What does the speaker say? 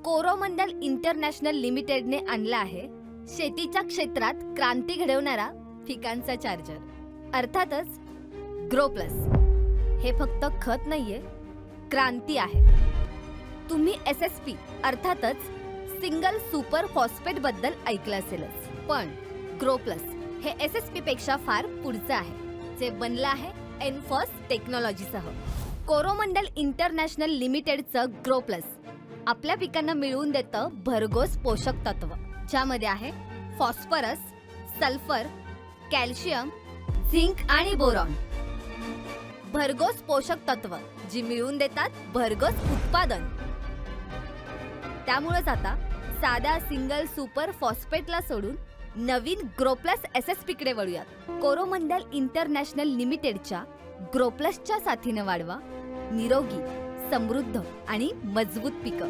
Coromandel international लिमिटेडने आणला आहे शेतीच्या क्षेत्रात क्रांती घडवणारा पिकांचा चार्जर, अर्थातच ग्रो प्लस. हे फक्त खत नाहीये, क्रांती आहे. तुम्ही SSP अर्थातच सिंगल सुपर फॉस्फेट बद्दल ऐकलं असेलच, पण ग्रो प्लस हे SSP पेक्षा फार पुढचं आहे, जे बनलं आहे एनफॉस टेक्नॉलॉजीसह. कोरोमंडल इंटरनॅशनल लिमिटेडचं ग्रो प्लस आपल्या पिकांना मिळवून देतं भरघोस पोषक तत्व, ज्यामध्ये आहे फॉस्फरस, सल्फर, कॅल्शियम, झिंक आणि बोरॉन. भरघोस पोषक तत्व जी मिळवून देतात भरघोस उत्पादन. त्यामुळेच आता साध्या सिंगल सुपर फॉस्फेटला सोडून नवीन ग्रो प्लस SSP कडे वळूयात. कोरोमंडल इंटरनॅशनल लिमिटेडच्या ग्रो प्लसच्या साथीने वाढवा निरोगी, समृद्ध आणि मजबूत पिकं.